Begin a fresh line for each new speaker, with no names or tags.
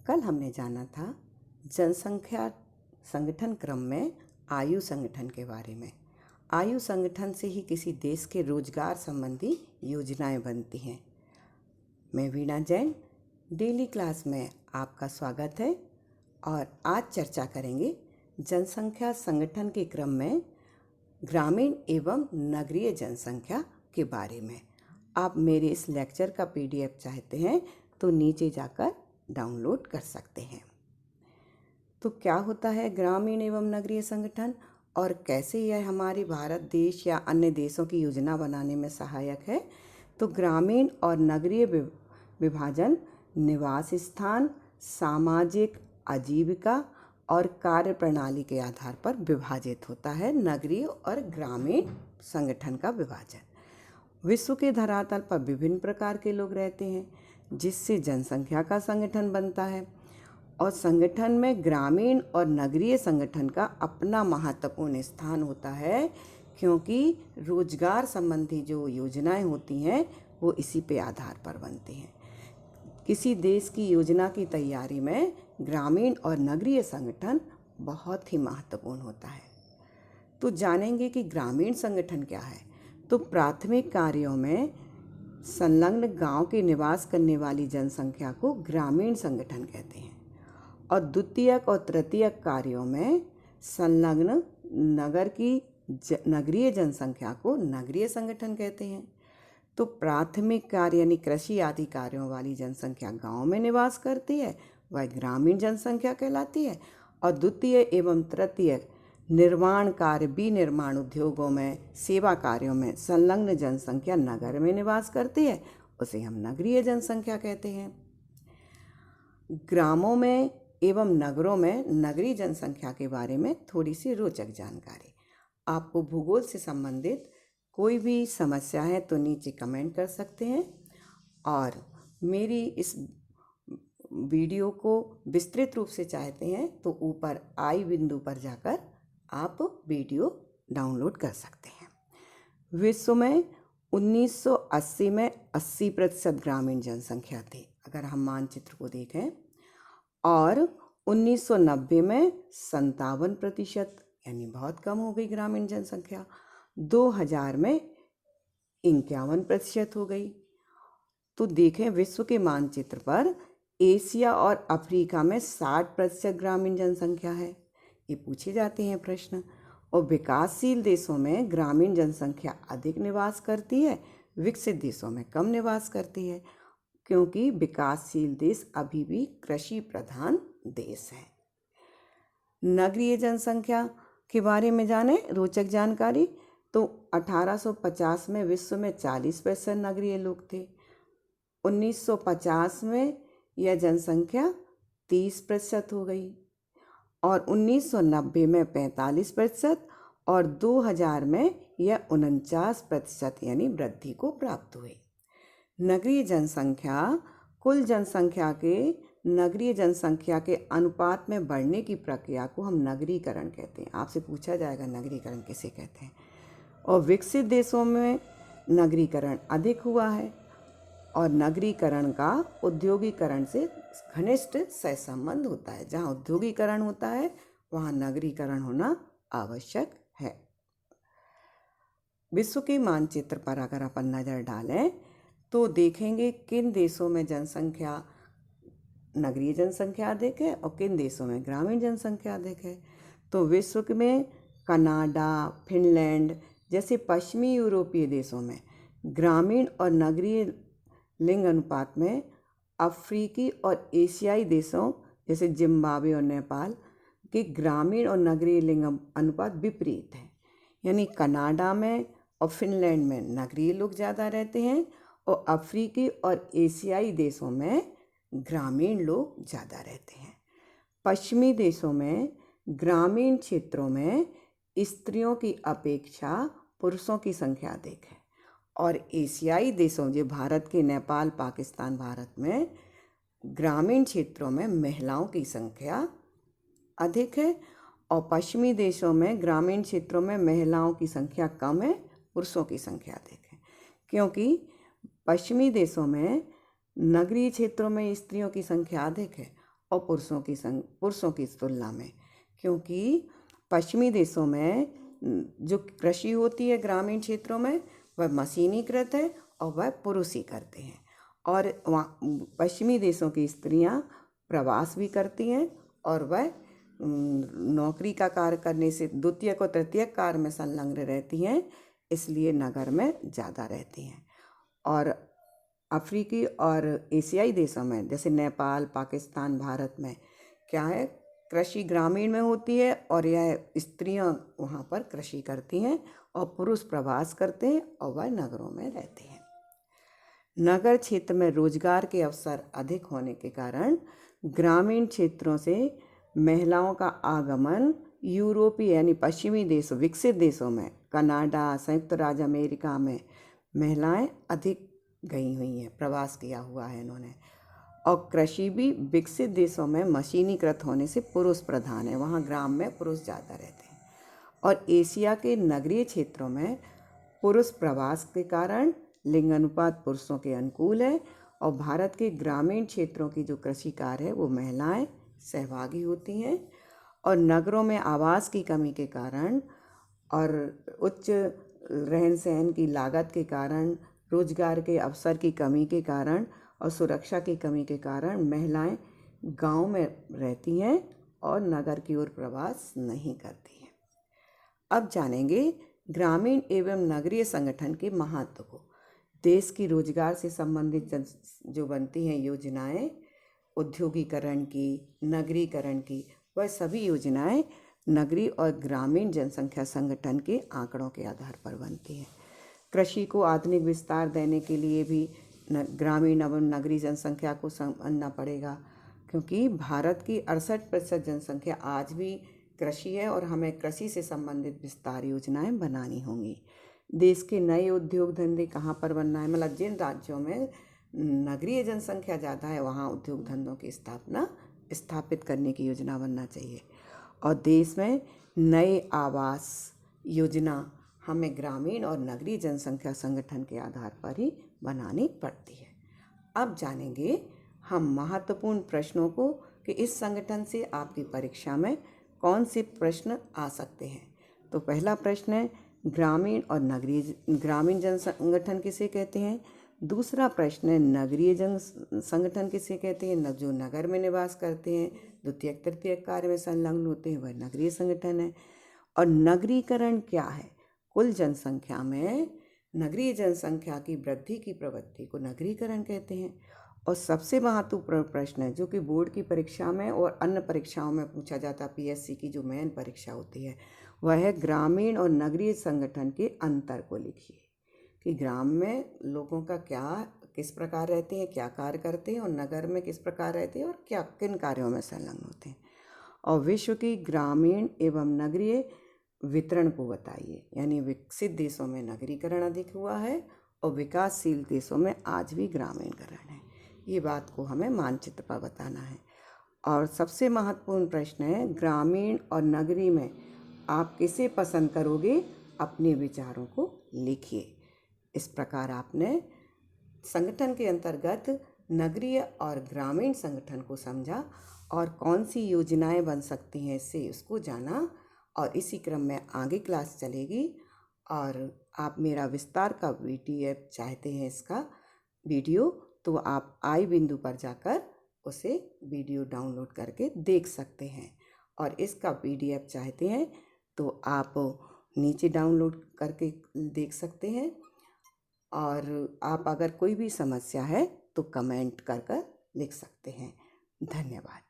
कल हमने जाना था जनसंख्या संगठन क्रम में आयु संगठन के बारे में। आयु संगठन से ही किसी देश के रोजगार संबंधी योजनाएं बनती हैं। मैं वीणा जैन, डेली क्लास में आपका स्वागत है और आज चर्चा करेंगे जनसंख्या संगठन के क्रम में ग्रामीण एवं नगरीय जनसंख्या के बारे में। आप मेरे इस लेक्चर का PDF चाहते हैं तो नीचे जाकर डाउनलोड कर सकते हैं। तो क्या होता है ग्रामीण एवं नगरीय संगठन और कैसे यह हमारे भारत देश या अन्य देशों की योजना बनाने में सहायक है? तो ग्रामीण और नगरीय विभाजन निवास स्थान, सामाजिक आजीविका और कार्य प्रणाली के आधार पर विभाजित होता है नगरीय और ग्रामीण संगठन का विभाजन। विश्व के धरातल पर विभिन्न प्रकार के लोग रहते हैं जिससे जनसंख्या का संगठन बनता है और संगठन में ग्रामीण और नगरीय संगठन का अपना महत्वपूर्ण स्थान होता है क्योंकि रोजगार संबंधी जो योजनाएं होती हैं वो इसी पे आधार पर बनती हैं। किसी देश की योजना की तैयारी में ग्रामीण और नगरीय संगठन बहुत ही महत्वपूर्ण होता है। तो जानेंगे कि ग्रामीण संगठन क्या है। तो प्राथमिक कार्यों में संलग्न गांव के निवास करने वाली जनसंख्या को ग्रामीण संगठन कहते हैं और द्वितीयक और तृतीयक कार्यों में संलग्न नगर की नगरीय जनसंख्या को नगरीय संगठन कहते हैं। तो प्राथमिक कार्य यानी कृषि आदि कार्यों वाली जनसंख्या गांव में निवास करती है, वह ग्रामीण जनसंख्या कहलाती है और द्वितीय एवं तृतीय निर्माण कार्य, विनिर्माण उद्योगों में, सेवा कार्यों में संलग्न जनसंख्या नगर में निवास करती है, उसे हम नगरीय जनसंख्या कहते हैं। ग्रामों में एवं नगरों में नगरीय जनसंख्या के बारे में थोड़ी सी रोचक जानकारी। आपको भूगोल से संबंधित कोई भी समस्या है तो नीचे कमेंट कर सकते हैं और मेरी इस वीडियो को विस्तृत रूप से चाहते हैं तो ऊपर आई बिंदु पर जाकर आप वीडियो डाउनलोड कर सकते हैं। विश्व में 1980 में 80% ग्रामीण जनसंख्या थी अगर हम मानचित्र को देखें और 1990 में 57% यानी बहुत कम हो गई ग्रामीण जनसंख्या। 2000 में 51% हो गई। तो देखें विश्व के मानचित्र पर एशिया और अफ्रीका में 60% ग्रामीण जनसंख्या है। ये पूछे जाते हैं प्रश्न। और विकासशील देशों में ग्रामीण जनसंख्या अधिक निवास करती है, विकसित देशों में कम निवास करती है क्योंकि विकासशील देश अभी भी कृषि प्रधान देश है। नगरीय जनसंख्या के बारे में जाने रोचक जानकारी। तो 1850 में विश्व में 40% नगरीय लोग थे। 1950 में यह जनसंख्या 30% हो गई और 1990 में 45% और 2000 में यह 49% यानी वृद्धि को प्राप्त हुई। नगरीय जनसंख्या कुल जनसंख्या के नगरीय जनसंख्या के अनुपात में बढ़ने की प्रक्रिया को हम नगरीकरण कहते हैं। आपसे पूछा जाएगा नगरीकरण किसे कहते हैं। और विकसित देशों में नगरीकरण अधिक हुआ है और नगरीकरण का औद्योगिकरण से घनिष्ठ सहसंबंध होता है। जहाँ औद्योगिकरण होता है वहाँ नगरीकरण होना आवश्यक है। विश्व के मानचित्र पर अगर अपन नज़र डालें तो देखेंगे किन देशों में जनसंख्या नगरीय जनसंख्या अधिक है और किन देशों में ग्रामीण जनसंख्या अधिक है। तो विश्व में कनाडा, फिनलैंड जैसे पश्चिमी यूरोपीय देशों में ग्रामीण और नगरीय लिंग अनुपात में अफ्रीकी और एशियाई देशों जैसे जिम्बाब्वे और नेपाल के ग्रामीण और नगरीय लिंग अनुपात विपरीत है। यानी कनाडा में और फिनलैंड में नगरीय लोग ज़्यादा रहते हैं और अफ्रीकी और एशियाई देशों में ग्रामीण लोग ज़्यादा रहते हैं। पश्चिमी देशों में ग्रामीण क्षेत्रों में स्त्रियों की अपेक्षा पुरुषों की संख्या अधिक है और एशियाई देशों जो भारत के नेपाल, पाकिस्तान, भारत में ग्रामीण क्षेत्रों में महिलाओं की संख्या अधिक है और पश्चिमी देशों में ग्रामीण क्षेत्रों में महिलाओं की संख्या कम है, पुरुषों की संख्या अधिक है क्योंकि पश्चिमी देशों में नगरीय क्षेत्रों में स्त्रियों की संख्या अधिक है और पुरुषों की तुलना में, क्योंकि पश्चिमी देशों में जो कृषि होती है ग्रामीण क्षेत्रों में वह मशीनीकृत है और वह पुरुष ही करते हैं। और वहाँ पश्चिमी देशों की स्त्रियां प्रवास भी करती हैं और वह नौकरी का कार्य करने से द्वितीयक और तृतीयक कार्य में संलग्न रहती हैं, इसलिए नगर में ज़्यादा रहती हैं। और अफ्रीकी और एशियाई देशों में जैसे नेपाल, पाकिस्तान, भारत में क्या है, कृषि ग्रामीण में होती है और यह स्त्रियां वहाँ पर कृषि करती हैं और पुरुष प्रवास करते हैं और वह नगरों में रहते हैं। नगर क्षेत्र में रोजगार के अवसर अधिक होने के कारण ग्रामीण क्षेत्रों से महिलाओं का आगमन यूरोपीय यानी पश्चिमी देशों, विकसित देशों में, कनाडा, संयुक्त राज्य अमेरिका में महिलाएं अधिक गई हुई हैं, प्रवास किया हुआ है इन्होंने। और कृषि भी विकसित देशों में मशीनीकृत होने से पुरुष प्रधान है, वहाँ ग्राम में पुरुष ज़्यादा रहते हैं। और एशिया के नगरीय क्षेत्रों में पुरुष प्रवास के कारण लिंग अनुपात पुरुषों के अनुकूल है और भारत के ग्रामीण क्षेत्रों की जो कृषि कार्य है वो महिलाएं सहभागी होती हैं। और नगरों में आवास की कमी के कारण और उच्च रहन सहन की लागत के कारण, रोजगार के अवसर की कमी के कारण और सुरक्षा की कमी के कारण महिलाएं गांव में रहती हैं और नगर की ओर प्रवास नहीं करती हैं। अब जानेंगे ग्रामीण एवं नगरीय संगठन के महत्व को। देश की रोजगार से संबंधित जो बनती हैं योजनाएं, औद्योगिकरण की, नगरीकरण की, वह सभी योजनाएं नगरीय और ग्रामीण जनसंख्या संगठन के आंकड़ों के आधार पर बनती हैं। कृषि को आधुनिक विस्तार देने के लिए भी ग्रामीण एवं नगरीय जनसंख्या को समझना पड़ेगा, क्योंकि भारत की 68% जनसंख्या आज भी कृषि है और हमें कृषि से संबंधित विस्तार योजनाएं बनानी होंगी। देश के नए उद्योग धंधे कहाँ पर बनना है, मतलब जिन राज्यों में नगरीय जनसंख्या ज़्यादा है वहाँ उद्योग धंधों की स्थापित करने की योजना बनना चाहिए। और देश में नए आवास योजना हमें ग्रामीण और नगरीय जनसंख्या संगठन के आधार पर ही बनानी पड़ती है। अब जानेंगे हम महत्वपूर्ण प्रश्नों को कि इस संगठन से आपकी परीक्षा में कौन से प्रश्न आ सकते हैं। तो पहला प्रश्न है, ग्रामीण जन संगठन किसे कहते हैं। दूसरा प्रश्न है, नगरीय जन संगठन किसे कहते हैं। जो नगर में निवास करते हैं, द्वितीयक तृतीयक कार्य में संलग्न होते हैं, वह नगरीय संगठन है। और नगरीकरण क्या है। कुल जनसंख्या में नगरीय जनसंख्या की वृद्धि की प्रवृत्ति को नगरीकरण कहते हैं। और सबसे महत्वपूर्ण प्रश्न है जो कि बोर्ड की परीक्षा में और अन्य परीक्षाओं में पूछा जाता है, पीएससी की जो मेन परीक्षा होती है, वह है ग्रामीण और नगरीय संगठन के अंतर को लिखिए कि ग्राम में लोगों का किस प्रकार रहते हैं, क्या कार्य करते हैं, और नगर में किस प्रकार रहते हैं और किन कार्यों में संलग्न होते हैं। और विश्व की ग्रामीण एवं नगरीय वितरण को बताइए, यानी विकसित देशों में नगरीकरण अधिक हुआ है और विकासशील देशों में आज भी ग्रामीणकरण है। ये बात को हमें मानचित्र पर बताना है। और सबसे महत्वपूर्ण प्रश्न है, ग्रामीण और नगरी में आप किसे पसंद करोगे, अपने विचारों को लिखिए। इस प्रकार आपने संगठन के अंतर्गत नगरीय और ग्रामीण संगठन को समझा और कौन सी योजनाएं बन सकती हैं इससे उसको जाना। और इसी क्रम में आगे क्लास चलेगी और आप मेरा विस्तार का PDF चाहते हैं, इसका वीडियो, तो आप आई बिंदु पर जाकर उसे वीडियो डाउनलोड करके देख सकते हैं। और इसका PDF चाहते हैं तो आप नीचे डाउनलोड करके देख सकते हैं। और आप अगर कोई भी समस्या है तो कमेंट कर लिख सकते हैं। धन्यवाद।